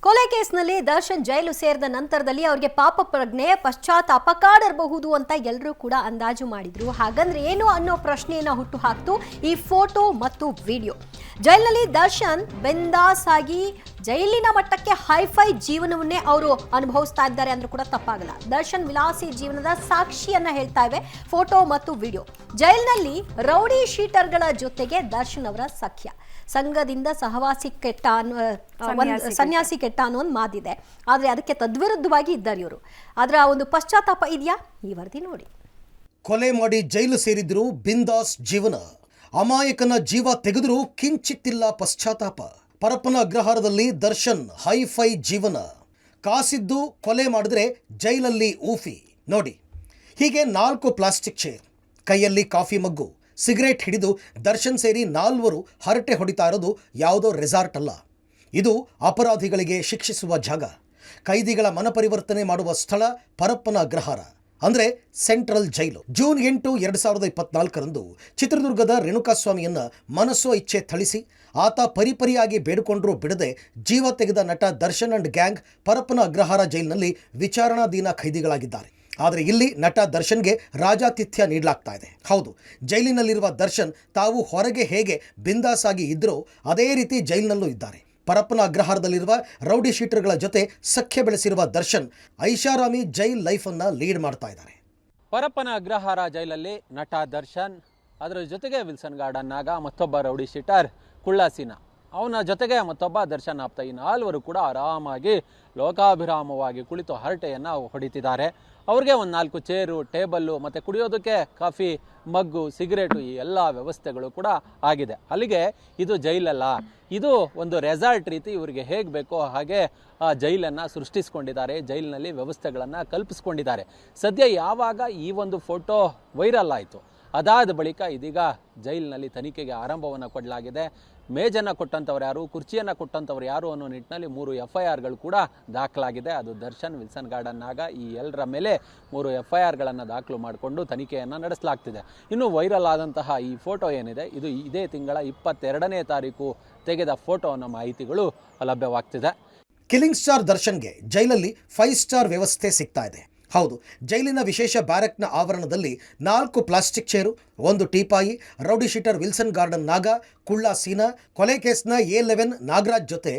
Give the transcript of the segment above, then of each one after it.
ಕೊಲೆ ಕೇಸ್ನಲ್ಲಿ ದರ್ಶನ್ ಜೈಲು ಸೇರಿದ ನಂತರದಲ್ಲಿ ಅವರಿಗೆ ಪಾಪ ಪ್ರಜ್ಞೆ ಪಶ್ಚಾತ್ತಾಪ ಕಾಡಿರಬಹುದು ಅಂತ ಎಲ್ಲರೂ ಕೂಡ ಅಂದಾಜು ಮಾಡಿದ್ರು. ಹಾಗಂದ್ರೆ ಏನು ಅನ್ನೋ ಪ್ರಶ್ನೆಯನ್ನ ಹುಟ್ಟು ಹಾಕ್ತು ಈ ಫೋಟೋ ಮತ್ತು ವಿಡಿಯೋ. ಜೈಲಿನಲ್ಲಿ ದರ್ಶನ್ ಬಿಂದಾಸ್ ಆಗಿ ಜೈಲಿನ ಮಟ್ಟಕ್ಕೆ ಹೈಫೈ ಜೀವನವನ್ನೇ ಅವರು ಅನುಭವಿಸ್ತಾ ಇದ್ದಾರೆ ಅಂದ್ರೂ ಕೂಡ ತಪ್ಪಾಗಲ್ಲ. ದರ್ಶನ್ ವಿಲಾಸಿ ಜೀವನದ ಸಾಕ್ಷಿಯನ್ನ ಹೇಳ್ತಾ ಇವೆ ಫೋಟೋ ಮತ್ತು ವಿಡಿಯೋ. ಜೈಲಿನಲ್ಲಿ ರೌಡಿ ಶೀಟರ್ಗಳ ಜೊತೆಗೆ ದರ್ಶನ್ ಅವರ ಸಖ್ಯ, ಸಂಘದಿಂದ ಸಹವಾಸಿ ಕೆಟ್ಟ ಸನ್ಯಾಸಿ ಕೆಟ್ಟ ಅನ್ನೋ ಒಂದು ಮಾತಿದೆ. ಆದ್ರೆ ಅದಕ್ಕೆ ತದ್ವಿರುದ್ಧವಾಗಿ ಇದ್ದಾರೆ ಇವರು. ಅದರ ಒಂದು ಪಶ್ಚಾತ್ತಾಪ ಇದೆಯಾ? ಈ ವರದಿ ನೋಡಿ. ಕೊಲೆ ಮಾಡಿ ಜೈಲು ಸೇರಿದ್ರು ಬಿಂದಾಸ್ ಜೀವನ, ಅಮಾಯಕನ ಜೀವ ತೆಗೆದರೂ ಕಿಂಚಿತ್ತಿಲ್ಲ ಪಶ್ಚಾತ್ತಾಪ. ಪರಪ್ಪನ ಅಗ್ರಹಾರದಲ್ಲಿ ದರ್ಶನ್ ಹೈಫೈ ಜೀವನ, ಕಾಸಿದ್ದು ಕೊಲೆ ಮಾಡಿದ್ರೆ ಜೈಲಲ್ಲಿ ಊಫಿ. ನೋಡಿ, ಹೀಗೆ 4 ಪ್ಲಾಸ್ಟಿಕ್ ಚೇರ್, ಕೈಯಲ್ಲಿ ಕಾಫಿ ಮಗ್ಗು, ಸಿಗರೇಟ್ ಹಿಡಿದು ದರ್ಶನ್ ಸೇರಿ 4 ಹರಟೆ ಹೊಡಿತಾ ಇರೋದು ಯಾವುದೋ ರೆಸಾರ್ಟ್ ಅಲ್ಲ. ಇದು ಅಪರಾಧಿಗಳಿಗೆ ಶಿಕ್ಷಿಸುವ ಜಾಗ, ಕೈದಿಗಳ ಮನಪರಿವರ್ತನೆ ಮಾಡುವ ಸ್ಥಳ ಪರಪ್ಪನ ಅಗ್ರಹಾರ, ಅಂದರೆ ಸೆಂಟ್ರಲ್ ಜೈಲು. ಜೂನ್ 8, 2024ರಂದು ಚಿತ್ರದುರ್ಗದ ರೇಣುಕಾಸ್ವಾಮಿಯನ್ನ ಮನಸ್ಸೋ ಇಚ್ಛೆ ಥಳಿಸಿ ಆತ ಪರಿಪರಿಯಾಗಿ ಬೇಡಿಕೊಂಡ್ರೂ ಬಿಡದೆ ಜೀವ ತೆಗೆದ ನಟ ದರ್ಶನ್ ಅಂಡ್ ಗ್ಯಾಂಗ್ ಪರಪ್ಪನ ಅಗ್ರಹಾರ ಜೈಲಿನಲ್ಲಿ ವಿಚಾರಣಾಧೀನ ಖೈದಿಗಳಾಗಿದ್ದಾರೆ. ಆದರೆ ಇಲ್ಲಿ ನಟ ದರ್ಶನ್ಗೆ ರಾಜಾತಿಥ್ಯ ನೀಡಲಾಗ್ತಾ ಇದೆ. ಹೌದು, ಜೈಲಿನಲ್ಲಿರುವ ದರ್ಶನ್ ತಾವು ಹೊರಗೆ ಹೇಗೆ ಬಿಂದಾಸ್ ಆಗಿ ಇದ್ರೋ ಅದೇ ರೀತಿ ಜೈಲಿನಲ್ಲೂ ಇದ್ದಾರೆ. ಪರಪ್ಪನ ಅಗ್ರಹಾರದಲ್ಲಿರುವ ರೌಡಿ ಶೀಟರ್ಗಳ ಜೊತೆ ಸಖ್ಯ ಬೆಳೆಸಿರುವ ದರ್ಶನ್ ಐಷಾರಾಮಿ ಜೈಲ್ ಲೈಫನ್ನು ಲೀಡ್ ಮಾಡ್ತಾ ಇದ್ದಾರೆ. ಪರಪ್ಪನ ಅಗ್ರಹಾರ ಜೈಲಲ್ಲಿ ನಟ ದರ್ಶನ್, ಅದರ ಜೊತೆಗೆ ವಿಲ್ಸನ್ ಗಾರ್ಡನ್ ನಾಗ, ಮತ್ತೊಬ್ಬ ರೌಡಿ ಶೀಟರ್ ಕುಳ್ಳಾಸಿನ, ಅವನ ಜೊತೆಗೆ ಮತ್ತೊಬ್ಬ ದರ್ಶನ್ ಆಪ್ತ, ಈ 4 ಕೂಡ ಆರಾಮಾಗಿ ಲೋಕಾಭಿರಾಮವಾಗಿ ಕುಳಿತು ಹರಟೆಯನ್ನು ಹೊಡಿತಿದ್ದಾರೆ. ಅವ್ರಿಗೆ ಒಂದು 4 ಚೇರು, ಟೇಬಲ್ಲು ಮತ್ತು ಕುಡಿಯೋದಕ್ಕೆ ಕಾಫಿ ಮಗ್ಗು, ಸಿಗರೇಟು, ಈ ಎಲ್ಲ ವ್ಯವಸ್ಥೆಗಳು ಕೂಡ ಆಗಿದೆ. ಅಲ್ಲಿಗೆ ಇದು ಜೈಲಲ್ಲ, ಇದು ಒಂದು ರೆಸಾರ್ಟ್ ರೀತಿ ಇವರಿಗೆ ಹೇಗೆ ಬೇಕೋ ಹಾಗೆ ಆ ಜೈಲನ್ನು ಸೃಷ್ಟಿಸ್ಕೊಂಡಿದ್ದಾರೆ, ಜೈಲಿನಲ್ಲಿ ವ್ಯವಸ್ಥೆಗಳನ್ನು ಕಲ್ಪಿಸ್ಕೊಂಡಿದ್ದಾರೆ. ಸದ್ಯ ಯಾವಾಗ ಈ ಒಂದು ಫೋಟೋ ವೈರಲ್ ಆಯಿತು, ಅದಾದ ಬಳಿಕ ಇದೀಗ ಜೈಲಿನಲ್ಲಿ ತನಿಖೆಗೆ ಆರಂಭವನ್ನು ಕೊಡಲಾಗಿದೆ. ಮೇಜನ್ನು ಕೊಟ್ಟಂಥವ್ರು ಯಾರು, ಕುರ್ಚಿಯನ್ನು ಕೊಟ್ಟಂಥವ್ರು ಯಾರು ಅನ್ನೋ ನಿಟ್ಟಿನಲ್ಲಿ 3 FIRಗಳು ಕೂಡ ದಾಖಲಾಗಿದೆ. ಅದು ದರ್ಶನ್, ವಿಲ್ಸನ್ ಗಾರ್ಡನ್ ನಾಗ, ಈ ಎಲ್ಲರ ಮೇಲೆ 3 FIRಗಳನ್ನು ದಾಖಲು ಮಾಡಿಕೊಂಡು ತನಿಖೆಯನ್ನು ನಡೆಸಲಾಗ್ತಿದೆ. ಇನ್ನು ವೈರಲ್ ಆದಂತಹ ಈ ಫೋಟೋ ಏನಿದೆ, ಇದು ಇದೇ ತಿಂಗಳ 22ನೇ ತಾರೀಕು ತೆಗೆದ ಫೋಟೋ ಅನ್ನೋ ಮಾಹಿತಿಗಳು ಲಭ್ಯವಾಗ್ತಿದೆ. ಕಿಲ್ಲಿಂಗ್ ಸ್ಟಾರ್ ದರ್ಶನ್ಗೆ ಜೈಲಲ್ಲಿ 5 ಸ್ಟಾರ್ ವ್ಯವಸ್ಥೆ ಸಿಗ್ತಾ ಇದೆ. ಹೌದು, ಜೈಲಿನ ವಿಶೇಷ ಬ್ಯಾರಕ್ನ ಆವರಣದಲ್ಲಿ 4 plastic chair, 1 teapoy, rowdy sheeter Wilson Garden Naga, Kulla ಸೀನಾ, ಕೊಲೆ ಕೇಸ್ನ A11 ನಾಗರಾಜ್ ಜೊತೆ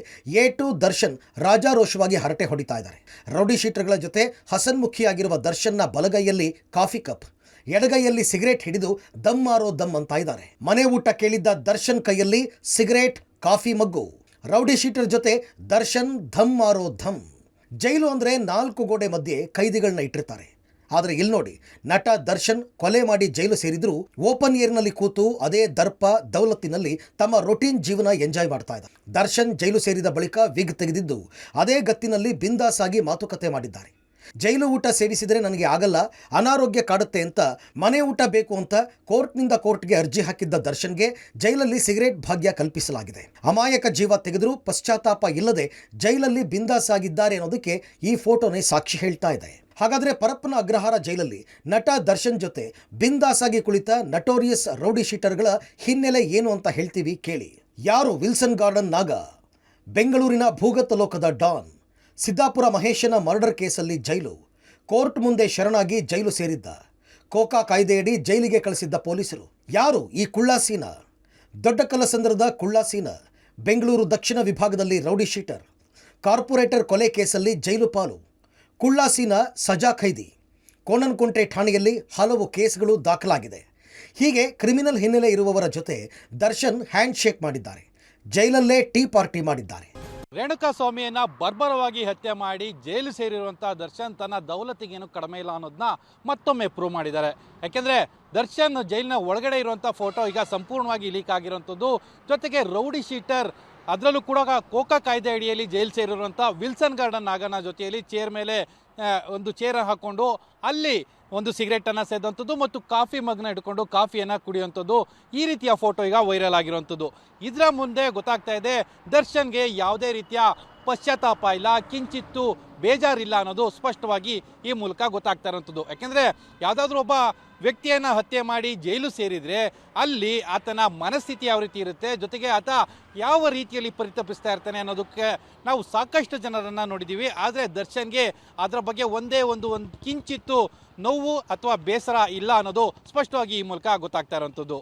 A2 ದರ್ಶನ್ ರಾಜಾರೋಷವಾಗಿ ಹರಟೆ ಹೊಡಿತಾ ಇದ್ದಾರೆ. ರೌಡಿ ಶೀಟರ್ಗಳ ಜೊತೆ ಹಸನ್ಮುಖಿಯಾಗಿರುವ ದರ್ಶನ್ನ ಬಲಗೈಯಲ್ಲಿ ಕಾಫಿ ಕಪ್, ಎಡಗೈಯಲ್ಲಿ ಸಿಗರೇಟ್ ಹಿಡಿದು ದಮ್ ಮಾರೋ ದಮ್ ಅಂತ ಇದ್ದಾರೆ. ಮನೆ ಊಟ ಕೇಳಿದ್ದ ದರ್ಶನ್ ಕೈಯಲ್ಲಿ ಸಿಗರೇಟ್, ಕಾಫಿ ಮಗ್ಗು. ರೌಡಿ ಶೀಟರ್ ಜೊತೆ ದರ್ಶನ್ ಧಮ್ ಮಾರೋ ಧಮ್. ಜೈಲು ಅಂದರೆ 4 ಗೋಡೆ ಮಧ್ಯೆ ಕೈದಿಗಳನ್ನ ಇಟ್ಟಿರ್ತಾರೆ. ಆದರೆ ಇಲ್ಲಿ ನೋಡಿ, ನಟ ದರ್ಶನ್ ಕೊಲೆ ಮಾಡಿ ಜೈಲು ಸೇರಿದ್ರು ಓಪನ್ ಏರ್ನಲ್ಲಿ ಕೂತು ಅದೇ ದರ್ಪ ದೌಲತ್ತಿನಲ್ಲಿ ತಮ್ಮ ರೊಟೀನ್ ಜೀವನ ಎಂಜಾಯ್ ಮಾಡ್ತಾ ಇದ್ದಾರೆ. ದರ್ಶನ್ ಜೈಲು ಸೇರಿದ ಬಳಿಕ ವಿಗ್ ತೆಗೆದಿದ್ದು ಅದೇ ಗತ್ತಿನಲ್ಲಿ ಬಿಂದಾಸ್ ಆಗಿ ಮಾತುಕತೆ ಮಾಡಿದ್ದಾರೆ. ಜೈಲು ಊಟ ಸೇವಿಸಿದರೆ ನನಗೆ ಆಗಲ್ಲ, ಅನಾರೋಗ್ಯ ಕಾಡುತ್ತೆ ಅಂತ ಮನೆ ಊಟ ಬೇಕು ಅಂತ ಕೋರ್ಟ್ನಿಂದ ಕೋರ್ಟ್ಗೆ ಅರ್ಜಿ ಹಾಕಿದ್ದ ದರ್ಶನ್ಗೆ ಜೈಲಲ್ಲಿ ಸಿಗರೇಟ್ ಭಾಗ್ಯ ಕಲ್ಪಿಸಲಾಗಿದೆ. ಅಮಾಯಕ ಜೀವ ತೆಗೆದರೂ ಪಶ್ಚಾತ್ತಾಪ ಇಲ್ಲದೆ ಜೈಲಲ್ಲಿ ಬಿಂದಾಸ್ ಆಗಿದ್ದಾರೆ ಅನ್ನೋದಕ್ಕೆ ಈ ಫೋಟೋನೇ ಸಾಕ್ಷಿ ಹೇಳ್ತಾ ಇದೆ. ಹಾಗಾದರೆ ಪರಪ್ಪನ ಅಗ್ರಹಾರ ಜೈಲಲ್ಲಿ ನಟ ದರ್ಶನ್ ಜೊತೆ ಬಿಂದಾಸ್ ಆಗಿ ಕುಳಿತ ನಟೋರಿಯಸ್ ರೌಡಿ ಶೀಟರ್ಗಳ ಹಿನ್ನೆಲೆ ಏನು ಅಂತ ಹೇಳ್ತೀವಿ ಕೇಳಿ. ಯಾರು ವಿಲ್ಸನ್ ಗಾರ್ಡನ್ ನಾಗ? ಬೆಂಗಳೂರಿನ ಭೂಗತ ಲೋಕದ ಡಾನ್. ಸಿದ್ದಾಪುರ ಮಹೇಶನ ಮರ್ಡರ್ ಕೇಸಲ್ಲಿ ಜೈಲು, ಕೋರ್ಟ್ ಮುಂದೆ ಶರಣಾಗಿ ಜೈಲು ಸೇರಿದ್ದ. ಕೋಕಾ ಕಾಯ್ದೆಯಡಿ ಜೈಲಿಗೆ ಕಳಿಸಿದ್ದ ಪೊಲೀಸರು. ಯಾರು ಈ ಕುಳ್ಳಾಸೀನ? ದೊಡ್ಡ ಕಲಸಂದ್ರದ ಕುಳ್ಳಾಸೀನ, ಬೆಂಗಳೂರು ದಕ್ಷಿಣ ವಿಭಾಗದಲ್ಲಿ ರೌಡಿ ಶೀಟರ್. ಕಾರ್ಪೊರೇಟರ್ ಕೊಲೆ ಕೇಸಲ್ಲಿ ಜೈಲು ಪಾಲು. ಕುಳ್ಳಾಸೀನ ಸಜಾ ಖೈದಿ. ಕೋಣನಕುಂಟೆ ಠಾಣೆಯಲ್ಲಿ ಹಲವು ಕೇಸ್ಗಳು ದಾಖಲಾಗಿದೆ. ಹೀಗೆ ಕ್ರಿಮಿನಲ್ ಹಿನ್ನೆಲೆ ಇರುವವರ ಜೊತೆ ದರ್ಶನ್ ಹ್ಯಾಂಡ್ ಶೇಕ್ ಮಾಡಿದ್ದಾರೆ. ಜೈಲಲ್ಲೇ ಟೀ ಪಾರ್ಟಿ ಮಾಡಿದ್ದಾರೆ. ರೇಣುಕಾಸ್ವಾಮಿಯನ್ನ ಬರ್ಬರವಾಗಿ ಹತ್ಯೆ ಮಾಡಿ ಜೈಲು ಸೇರಿರುವಂಥ ದರ್ಶನ್ ತನ್ನ ದೌಲತಿಗೇನು ಕಡಿಮೆ ಇಲ್ಲ ಅನ್ನೋದನ್ನ ಮತ್ತೊಮ್ಮೆ ಪ್ರೂವ್ ಮಾಡಿದ್ದಾರೆ. ಯಾಕೆಂದರೆ ದರ್ಶನ್ ಜೈಲಿನ ಒಳಗಡೆ ಇರುವಂಥ ಫೋಟೋ ಈಗ ಸಂಪೂರ್ಣವಾಗಿ ಲೀಕ್ ಆಗಿರುವಂಥದ್ದು. ಜೊತೆಗೆ ರೌಡಿ ಶೀಟರ್, ಅದರಲ್ಲೂ ಕೂಡ ಕೋಕಾ ಕಾಯ್ದೆ ಅಡಿಯಲ್ಲಿ ಜೈಲು ಸೇರಿರುವಂಥ ವಿಲ್ಸನ್ ಗಾರ್ಡನ್ ನಾಗನ ಜೊತೆಯಲ್ಲಿ ಚೇರ್ ಮೇಲೆ ಒಂದು ಚೇರ್ ಹಾಕ್ಕೊಂಡು ಅಲ್ಲಿ ಒಂದು ಸಿಗರೇಟನ್ನು ಸೇದಂಥದ್ದು ಮತ್ತು ಕಾಫಿ ಮಗ್ನ ಇಟ್ಕೊಂಡು ಕಾಫಿಯನ್ನು ಕುಡಿಯುವಂಥದ್ದು, ಈ ರೀತಿಯ ಫೋಟೋ ಈಗ ವೈರಲ್ ಆಗಿರುವಂಥದ್ದು. ಇದರ ಮುಂದೆ ಗೊತ್ತಾಗ್ತಾ ಇದೆ ದರ್ಶನ್ಗೆ ಯಾವುದೇ ರೀತಿಯ ಪಶ್ಚಾತ್ತಾಪ ಇಲ್ಲ, ಕಿಂಚಿತ್ತು ಬೇಜಾರಿಲ್ಲ ಅನ್ನೋದು ಸ್ಪಷ್ಟವಾಗಿ ಈ ಮೂಲಕ ಗೊತ್ತಾಗ್ತಾ ಇರೋಂಥದ್ದು. ಯಾಕೆಂದರೆ ಯಾವುದಾದ್ರೂ ಒಬ್ಬ ವ್ಯಕ್ತಿಯನ್ನು ಹತ್ಯೆ ಮಾಡಿ ಜೈಲು ಸೇರಿದರೆ ಅಲ್ಲಿ ಆತನ ಮನಸ್ಥಿತಿ ಯಾವ ರೀತಿ ಇರುತ್ತೆ, ಜೊತೆಗೆ ಆತ ಯಾವ ರೀತಿಯಲ್ಲಿ ಪರಿತಪಿಸ್ತಾ ಇರ್ತಾನೆ ಅನ್ನೋದಕ್ಕೆ ನಾವು ಸಾಕಷ್ಟು ಜನರನ್ನು ನೋಡಿದ್ದೀವಿ. ಆದರೆ ದರ್ಶನ್ಗೆ ಅದರ ಬಗ್ಗೆ ಒಂದೇ ಒಂದು ಕಿಂಚಿತ್ತು ನೋವು ಅಥವಾ ಬೇಸರ ಇಲ್ಲ ಅನ್ನೋದು ಸ್ಪಷ್ಟವಾಗಿ ಈ ಮೂಲಕ ಗೊತ್ತಾಗ್ತಾ ಇರೋಂಥದ್ದು.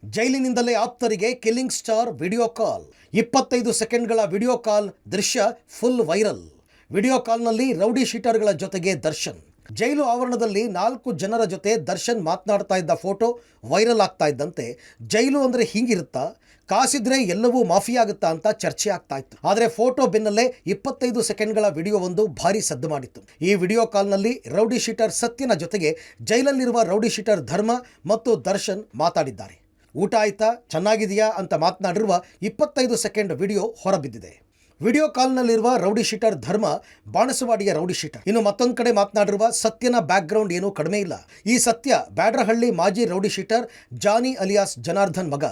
ಜೈಲಿನಿಂದಲೇ ಆಪ್ತರಿಗೆ ಕಿಲ್ಲಿಂಗ್ ಸ್ಟಾರ್ ವಿಡಿಯೋ ಕಾಲ್. 25 ಸೆಕೆಂಡ್ಗಳ ವಿಡಿಯೋ ಕಾಲ್ ದೃಶ್ಯ ಫುಲ್ ವೈರಲ್. ವಿಡಿಯೋ ಕಾಲ್ನಲ್ಲಿ ರೌಡಿ ಶೀಟರ್ಗಳ ಜೊತೆಗೆ ದರ್ಶನ್. ಜೈಲು ಆವರಣದಲ್ಲಿ 4 ಜನರ ಜೊತೆ ದರ್ಶನ್ ಮಾತನಾಡ್ತಾ ಇದ್ದ ಫೋಟೋ ವೈರಲ್ ಆಗ್ತಾ ಇದ್ದಂತೆ ಜೈಲು ಅಂದರೆ ಹಿಂಗಿರುತ್ತಾ, ಕಾಸಿದ್ರೆ ಎಲ್ಲವೂ ಮಾಫಿ ಆಗುತ್ತಾ ಅಂತ ಚರ್ಚೆ ಆಗ್ತಾ ಇತ್ತು. ಆದರೆ ಫೋಟೋ ಬೆನ್ನಲ್ಲೇ 25 ಸೆಕೆಂಡ್ಗಳ ವಿಡಿಯೋವೊಂದು ಭಾರಿ ಸದ್ದು ಮಾಡಿತ್ತು. ಈ ವಿಡಿಯೋ ಕಾಲ್ನಲ್ಲಿ ರೌಡಿ ಶೀಟರ್ ಸತ್ಯನ ಜೊತೆಗೆ ಜೈಲಲ್ಲಿರುವ ರೌಡಿ ಶೀಟರ್ ಧರ್ಮ ಮತ್ತು ದರ್ಶನ್ ಮಾತಾಡಿದ್ದಾರೆ. ಊಟ ಆಯ್ತಾ, ಚೆನ್ನಾಗಿದೆಯಾ ಅಂತ ಮಾತನಾಡಿರುವ 25 ಸೆಕೆಂಡ್ ವಿಡಿಯೋ ಹೊರಬಿದ್ದಿದೆ. ವಿಡಿಯೋ ಕಾಲ್ನಲ್ಲಿರುವ ರೌಡಿ ಶೀಟರ್ ಧರ್ಮ ಬಾಣಸವಾಡಿಯ ರೌಡಿ ಶೀಟರ್. ಇನ್ನು ಮತ್ತೊಂದು ಕಡೆ ಮಾತನಾಡಿರುವ ಸತ್ಯನ ಬ್ಯಾಕ್ಗ್ರೌಂಡ್ ಏನೂ ಕಡಿಮೆ ಇಲ್ಲ. ಈ ಸತ್ಯ ಬ್ಯಾಡ್ರಹಳ್ಳಿ ಮಾಜಿ ರೌಡಿ ಶೀಟರ್ ಜಾನಿ ಅಲಿಯಾಸ್ ಜನಾರ್ದನ್ ಮಗ.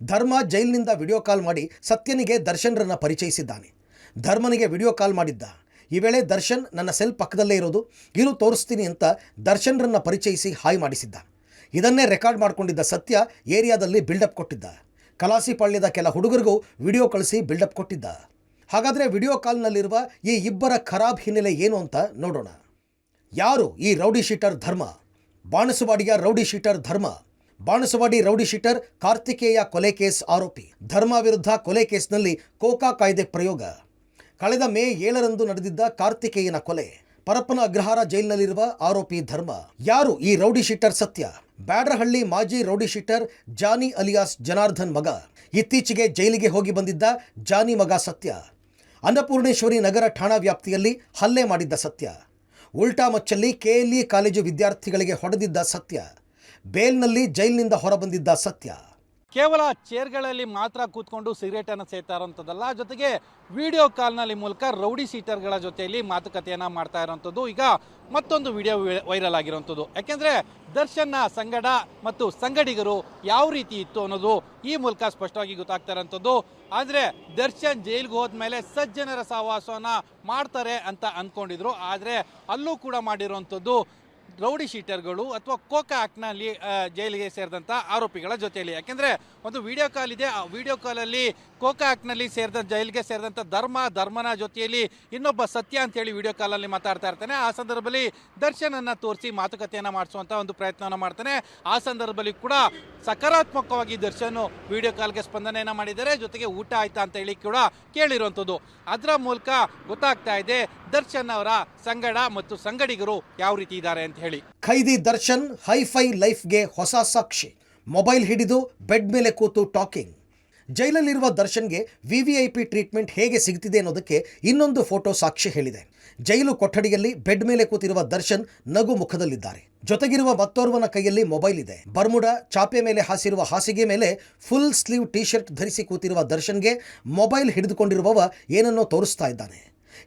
ಧರ್ಮ ಜೈಲಿನಿಂದ ವಿಡಿಯೋ ಕಾಲ್ ಮಾಡಿ ಸತ್ಯನಿಗೆ ದರ್ಶನ್ರನ್ನ ಪರಿಚಯಿಸಿದ್ದಾನೆ. ಧರ್ಮನಿಗೆ ವಿಡಿಯೋ ಕಾಲ್ ಮಾಡಿದ್ದ. ಈ ವೇಳೆ ದರ್ಶನ್ ನನ್ನ ಸೆಲ್ ಪಕ್ಕದಲ್ಲೇ ಇರೋದು, ಇರು ತೋರಿಸ್ತೀನಿ ಅಂತ ದರ್ಶನ್ರನ್ನ ಪರಿಚಯಿಸಿ ಹಾಯ್ ಮಾಡಿಸಿದ್ದ. ಇದನ್ನೇ ರೆಕಾರ್ಡ್ ಮಾಡಿಕೊಂಡಿದ್ದ ಸತ್ಯ ಏರಿಯಾದಲ್ಲಿ ಬಿಲ್ಡಪ್ ಕೊಟ್ಟಿದ್ದ. ಕಲಾಸಿಪಾಳ್ಯದ ಕೆಲ ಹುಡುಗರಿಗೂ ವಿಡಿಯೋ ಕಳಿಸಿ ಬಿಲ್ಡಪ್ ಕೊಟ್ಟಿದ್ದ. ಹಾಗಾದರೆ ವಿಡಿಯೋ ಕಾಲ್ನಲ್ಲಿರುವ ಈ ಇಬ್ಬರ ಖರಾಬ್ ಹಿನ್ನೆಲೆ ಏನು ಅಂತ ನೋಡೋಣ. ಯಾರು ಈ ರೌಡಿ ಶೀಟರ್ ಧರ್ಮ? ಬಾಣಸವಾಡಿಯ ರೌಡಿ ಶೀಟರ್ ಧರ್ಮ. ಬಾಣಸವಾಡಿ ರೌಡಿ ಶೀಟರ್ ಕಾರ್ತಿಕೇಯ ಕೊಲೆ ಕೇಸ್ ಆರೋಪಿ. ಧರ್ಮ ವಿರುದ್ಧ ಕೊಲೆ ಕೇಸ್ನಲ್ಲಿ ಕೋಕಾ ಕಾಯ್ದೆ ಪ್ರಯೋಗ. ಕಳೆದ ಮೇ 7ರಂದು ನಡೆದಿದ್ದ ಕಾರ್ತಿಕೇಯನ ಕೊಲೆ. ಪರಪ್ಪನ ಅಗ್ರಹಾರ ಜೈಲಿನಲ್ಲಿರುವ ಆರೋಪಿ ಧರ್ಮ. ಯಾರು ಈ ರೌಡಿ ಶೀಟರ್ ಸತ್ಯ? ಬ್ಯಾಡ್ರಹಳ್ಳಿ ಮಾಜಿ ರೌಡಿ ಶೀಟರ್ ಜಾನಿ ಅಲಿಯಾಸ್ ಜನಾರ್ದನ್ ಮಗ. ಇತ್ತೀಚೆಗೆ ಜೈಲಿಗೆ ಹೋಗಿ ಬಂದಿದ್ದ ಜಾನಿ ಮಗ ಸತ್ಯ. ಅನ್ನಪೂರ್ಣೇಶ್ವರಿ ನಗರ ಠಾಣಾ ವ್ಯಾಪ್ತಿಯಲ್ಲಿ ಹಲ್ಲೆ ಮಾಡಿದ್ದ ಸತ್ಯ. ಉಲ್ಟಾ ಮಚ್ಚಲ್ಲಿ KLE ಕಾಲೇಜು ವಿದ್ಯಾರ್ಥಿಗಳಿಗೆ ಹೊಡೆದಿದ್ದ ಸತ್ಯ. ಬೇಲ್ನಲ್ಲಿ ಜೈಲಿನಿಂದ ಹೊರಬಂದಿದ್ದ ಸತ್ಯ. ಕೇವಲ ಚೇರ್ಗಳಲ್ಲಿ ಮಾತ್ರ ಕೂತ್ಕೊಂಡು ಸಿಗರೇಟನ್ನು ಸೇರ್ತಾ ಇರೋಂಥದ್ದಲ್ಲ, ಜೊತೆಗೆ ವಿಡಿಯೋ ಕಾಲ್ನಲ್ಲಿ ಮೂಲಕ ರೌಡಿ ಶೀಟರ್ಗಳ ಜೊತೆಯಲ್ಲಿ ಮಾತುಕತೆಯನ್ನು ಮಾಡ್ತಾ ಇರೋಂಥದ್ದು ಈಗ ಮತ್ತೊಂದು ವಿಡಿಯೋ ವೈರಲ್ ಆಗಿರೋಂಥದ್ದು. ಯಾಕೆಂದರೆ ದರ್ಶನ್ನ ಸಂಗಡ ಮತ್ತು ಸಂಗಡಿಗರು ಯಾವ ರೀತಿ ಇತ್ತು ಅನ್ನೋದು ಈ ಮೂಲಕ ಸ್ಪಷ್ಟವಾಗಿ ಗೊತ್ತಾಗ್ತಾ ಇರೋಂಥದ್ದು. ಆದರೆ ದರ್ಶನ್ ಜೈಲಿಗೆ ಹೋದ್ಮೇಲೆ ಸಜ್ಜನರ ಸಹವಾಸವನ್ನು ಮಾಡ್ತಾರೆ ಅಂತ ಅಂದ್ಕೊಂಡಿದ್ರು. ಆದರೆ ಅಲ್ಲೂ ಕೂಡ ಮಾಡಿರೋಂಥದ್ದು ರೌಡಿ ಶೀಟರ್ಗಳು ಅಥವಾ ಕೋಕಾ ಆ್ಯಕ್ಟ್ನಲ್ಲಿ ಜೈಲಿಗೆ ಸೇರಿದಂಥ ಆರೋಪಿಗಳ ಜೊತೆಯಲ್ಲಿ. ಯಾಕೆಂದರೆ ಒಂದು ವಿಡಿಯೋ ಕಾಲ್ ಇದೆ, ಆ ವಿಡಿಯೋ ಕಾಲಲ್ಲಿ ಕೋಕಾ ಆ್ಯಕ್ಟ್ನಲ್ಲಿ ಜೈಲಿಗೆ ಸೇರಿದಂಥ ಧರ್ಮನ ಜೊತೆಯಲ್ಲಿ ಇನ್ನೊಬ್ಬ ಸತ್ಯ ಅಂತೇಳಿ ವಿಡಿಯೋ ಕಾಲಲ್ಲಿ ಮಾತಾಡ್ತಾ ಇರ್ತಾನೆ. ಆ ಸಂದರ್ಭದಲ್ಲಿ ದರ್ಶನನ್ನು ತೋರಿಸಿ ಮಾತುಕತೆಯನ್ನು ಮಾಡಿಸುವಂಥ ಒಂದು ಪ್ರಯತ್ನವನ್ನು ಮಾಡ್ತಾನೆ. ಆ ಸಂದರ್ಭದಲ್ಲಿ ಕೂಡ ಸಕಾರಾತ್ಮಕವಾಗಿ ದರ್ಶನ್ ವಿಡಿಯೋ ಕಾಲ್ಗೆ ಸ್ಪಂದನೆಯನ್ನು ಮಾಡಿದ್ದಾರೆ. ಜೊತೆಗೆ ಊಟ ಆಯ್ತಾ ಅಂತ ಹೇಳಿ ಕೂಡ ಕೇಳಿರುವಂಥದ್ದು. ಅದರ ಮೂಲಕ ಗೊತ್ತಾಗ್ತಾ ಇದೆ ದರ್ಶನ್ ಅವರ ಸಂಗಡ ಮತ್ತು ಸಂಗಡಿಗರು ಯಾವ ರೀತಿ ಇದ್ದಾರೆ ಅಂತ ಹೇಳಿ. ಖೈದಿ ದರ್ಶನ್ ಹೈಫೈ ಲೈಫ್ಗೆ ಹೊಸ ಸಾಕ್ಷಿ. ಮೊಬೈಲ್ ಹಿಡಿದು ಬೆಡ್ ಮೇಲೆ ಕೂತು ಟಾಕಿಂಗ್. ಜೈಲಲ್ಲಿರುವ ದರ್ಶನ್ಗೆ VVIP ಟ್ರೀಟ್ಮೆಂಟ್ ಹೇಗೆ ಸಿಗ್ತಿದೆ ಅನ್ನೋದಕ್ಕೆ ಇನ್ನೊಂದು ಫೋಟೋ ಸಾಕ್ಷಿ ಹೇಳಿದೆ. ಜೈಲು ಕೊಠಡಿಯಲ್ಲಿ ಬೆಡ್ ಮೇಲೆ ಕೂತಿರುವ ದರ್ಶನ್ ನಗು ಮುಖದಲ್ಲಿದ್ದಾರೆ. ಜೊತೆಗಿರುವ ಮತ್ತೋರ್ವನ ಕೈಯಲ್ಲಿ ಮೊಬೈಲ್ ಇದೆ. ಬರ್ಮುಡ ಚಾಪೆ ಮೇಲೆ ಹಾಸಿರುವ ಹಾಸಿಗೆ ಮೇಲೆ ಫುಲ್ ಸ್ಲೀವ್ ಟೀ ಶರ್ಟ್ ಧರಿಸಿ ಕೂತಿರುವ ದರ್ಶನ್ಗೆ ಮೊಬೈಲ್ ಹಿಡಿದುಕೊಂಡಿರುವವ ಏನನ್ನೋ ತೋರಿಸ್ತಾ ಇದ್ದಾನೆ.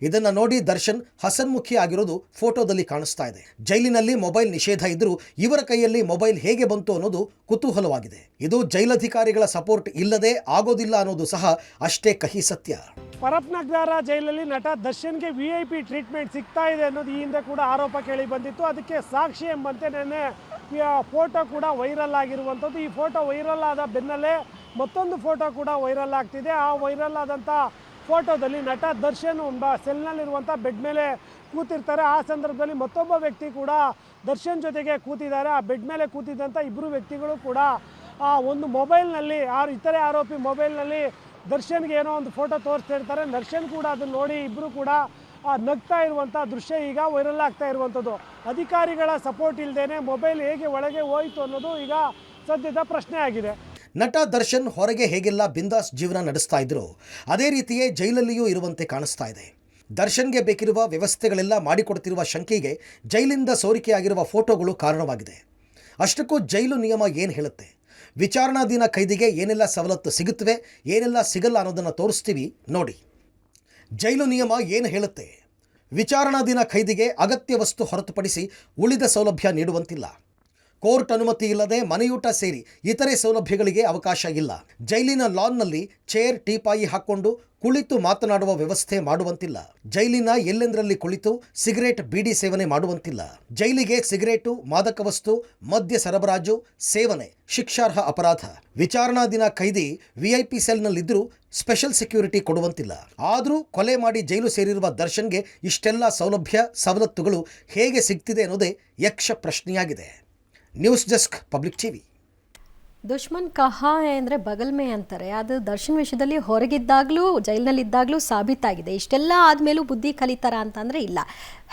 ಇದನ್ನು ನೋಡಿ ದರ್ಶನ್ ಹಸನ್ಮುಖಿ ಆಗಿರೋದು ಫೋಟೋದಲ್ಲಿ ಕಾಣಿಸ್ತಾ ಇದೆ. ಜೈಲಿನಲ್ಲಿ ಮೊಬೈಲ್ ನಿಷೇಧ ಇದ್ರೂ ಇವರ ಕೈಯಲ್ಲಿ ಮೊಬೈಲ್ ಹೇಗೆ ಬಂತು ಅನ್ನೋದು ಕುತೂಹಲವಾಗಿದೆ. ಇದು ಜೈಲಧಿಕಾರಿಗಳ ಸಪೋರ್ಟ್ ಇಲ್ಲದೆ ಆಗೋದಿಲ್ಲ ಅನ್ನೋದು ಸಹ ಅಷ್ಟೇ ಕಹಿ ಸತ್ಯ. ಪರಪ್ಪನ ಅಗ್ರಹಾರ ಜೈಲಲ್ಲಿ ನಟ ದರ್ಶನ್ಗೆ VIP ಟ್ರೀಟ್ಮೆಂಟ್ ಸಿಗ್ತಾ ಇದೆ ಅನ್ನೋದು ಈ ಹಿಂದೆ ಕೂಡ ಆರೋಪ ಕೇಳಿ ಬಂದಿತ್ತು. ಅದಕ್ಕೆ ಸಾಕ್ಷಿ ಎಂಬಂತೆ ನೆನ್ನೆ ಫೋಟೋ ಕೂಡ ವೈರಲ್ ಆಗಿರುವಂಥದ್ದು. ಈ ಫೋಟೋ ವೈರಲ್ ಆದ ಬೆನ್ನಲ್ಲೇ ಮತ್ತೊಂದು ಫೋಟೋ ಕೂಡ ವೈರಲ್ ಆಗ್ತಿದೆ. ಆ ವೈರಲ್ ಆದಂಥ ಫೋಟೋದಲ್ಲಿ ನಟ ದರ್ಶನ್ ಸೆಲ್ನಲ್ಲಿರುವಂಥ ಬೆಡ್ ಮೇಲೆ ಕೂತಿರ್ತಾರೆ. ಆ ಸಂದರ್ಭದಲ್ಲಿ ಮತ್ತೊಬ್ಬ ವ್ಯಕ್ತಿ ಕೂಡ ದರ್ಶನ್ ಜೊತೆಗೆ ಕೂತಿದ್ದಾರೆ. ಆ ಬೆಡ್ ಮೇಲೆ ಕೂತಿದ್ದಂಥ ಇಬ್ಬರು ವ್ಯಕ್ತಿಗಳು ಕೂಡ ಆ ಒಂದು ಮೊಬೈಲ್ನಲ್ಲಿ ಇತರೆ ಆರೋಪಿ ಮೊಬೈಲ್ನಲ್ಲಿ ದರ್ಶನ್ಗೆ ಏನೋ ಒಂದು ಫೋಟೋ ತೋರಿಸ್ತಾ ಇರ್ತಾರೆ. ದರ್ಶನ್ ಕೂಡ ಅದನ್ನು ನೋಡಿ ಇಬ್ಬರು ಕೂಡ ನಗ್ತಾ ಇರುವಂಥ ದೃಶ್ಯ ಈಗ ವೈರಲ್ ಆಗ್ತಾ ಇರುವಂಥದ್ದು. ಅಧಿಕಾರಿಗಳ ಸಪೋರ್ಟ್ ಇಲ್ಲದೇನೆ ಮೊಬೈಲ್ ಹೇಗೆ ಒಳಗೆ ಹೋಯಿತು ಅನ್ನೋದು ಈಗ ಸದ್ಯದ ಪ್ರಶ್ನೆ ಆಗಿದೆ. ನಟ ದರ್ಶನ್ ಹೊರಗೆ ಹೇಗೆಲ್ಲ ಬಿಂದಾಸ್ ಜೀವನ ನಡೆಸ್ತಾ ಇದ್ರು ಅದೇ ರೀತಿಯೇ ಜೈಲಲ್ಲಿಯೂ ಇರುವಂತೆ ಕಾಣಿಸ್ತಾ ಇದೆ. ದರ್ಶನ್ಗೆ ಬೇಕಿರುವ ವ್ಯವಸ್ಥೆಗಳೆಲ್ಲ ಮಾಡಿಕೊಡ್ತಿರುವ ಶಂಕೆಗೆ ಜೈಲಿಂದ ಸೋರಿಕೆಯಾಗಿರುವ ಫೋಟೋಗಳು ಕಾರಣವಾಗಿದೆ. ಅಷ್ಟಕ್ಕೂ ಜೈಲು ನಿಯಮ ಏನು ಹೇಳುತ್ತೆ, ವಿಚಾರಣಾಧೀನ ಖೈದಿಗೆ ಏನೆಲ್ಲ ಸವಲತ್ತು ಸಿಗುತ್ತವೆ, ಏನೆಲ್ಲ ಸಿಗಲ್ಲ ಅನ್ನೋದನ್ನು ತೋರಿಸ್ತೀವಿ ನೋಡಿ. ಜೈಲು ನಿಯಮ ಏನು ಹೇಳುತ್ತೆ? ವಿಚಾರಣಾಧೀನ ಖೈದಿಗೆ ಅಗತ್ಯ ವಸ್ತು ಹೊರತುಪಡಿಸಿ ಉಳಿದ ಸೌಲಭ್ಯ ನೀಡುವಂತಿಲ್ಲ. ಕೋರ್ಟ್ ಅನುಮತಿ ಇಲ್ಲದೆ ಮನೆಯೂಟ ಸೇರಿ ಇತರೆ ಸೌಲಭ್ಯಗಳಿಗೆ ಅವಕಾಶ ಇಲ್ಲ. ಜೈಲಿನ ಲಾನ್ನಲ್ಲಿ ಚೇರ್ ಟೀಪಾಯಿ ಹಾಕ್ಕೊಂಡು ಕುಳಿತು ಮಾತನಾಡುವ ವ್ಯವಸ್ಥೆ ಮಾಡುವಂತಿಲ್ಲ. ಜೈಲಿನ ಎಲ್ಲೆಂದರಲ್ಲಿ ಕುಳಿತು ಸಿಗರೇಟ್ ಬೀಡಿ ಸೇವನೆ ಮಾಡುವಂತಿಲ್ಲ. ಜೈಲಿಗೆ ಸಿಗರೇಟು, ಮಾದಕ ವಸ್ತು, ಮದ್ಯ ಸರಬರಾಜು ಸೇವನೆ ಶಿಕ್ಷಾರ್ಹ ಅಪರಾಧ. ವಿಚಾರಣಾ ದಿನ ಕೈದಿ ವಿಐಪಿ ಸೆಲ್ನಲ್ಲಿದ್ದರೂ ಸ್ಪೆಷಲ್ ಸೆಕ್ಯೂರಿಟಿ ಕೊಡುವಂತಿಲ್ಲ. ಆದರೂ ಕೊಲೆ ಮಾಡಿ ಜೈಲು ಸೇರಿರುವ ದರ್ಶನ್ಗೆ ಇಷ್ಟೆಲ್ಲ ಸೌಲಭ್ಯ ಸವಲತ್ತುಗಳು ಹೇಗೆ ಸಿಗ್ತಿದೆ ಅನ್ನೋದೇ ಯಕ್ಷ ಪ್ರಶ್ನೆಯಾಗಿದೆ. News desk, public TV. ದುಶ್ಮನ್ ಕಹಾ ಅಂದರೆ ಬಗಲ್ ಮೇ ಅಂತಾರೆ. ಅದು ದರ್ಶನ್ ವಿಷಯದಲ್ಲಿ ಹೊರಗಿದ್ದಾಗಲೂ ಜೈಲಿನಲ್ಲಿದ್ದಾಗಲೂ ಸಾಬೀತಾಗಿದೆ. ಇಷ್ಟೆಲ್ಲ ಆದಮೇಲೂ ಬುದ್ಧಿ ಕಲಿತಾರ ಅಂತಂದರೆ ಇಲ್ಲ.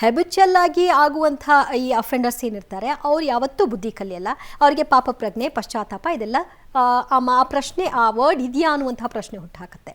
ಹ್ಯಾಬಿಚುವಲ್ ಆಗಿ ಆಗುವಂಥ ಈ ಅಫೆಂಡರ್ಸ್ ಏನಿರ್ತಾರೆ ಅವ್ರು ಯಾವತ್ತೂ ಬುದ್ಧಿ ಕಲಿಯಲ್ಲ. ಅವರಿಗೆ ಪಾಪ ಪ್ರಜ್ಞೆ, ಪಶ್ಚಾತ್ತಾಪ ಇದೆಲ್ಲ ಆ ಪ್ರಶ್ನೆ, ಆ ವರ್ಡ್ ಇದೆಯಾ ಅನ್ನುವಂಥ ಪ್ರಶ್ನೆ ಹುಟ್ಟುಹಾಕುತ್ತೆ.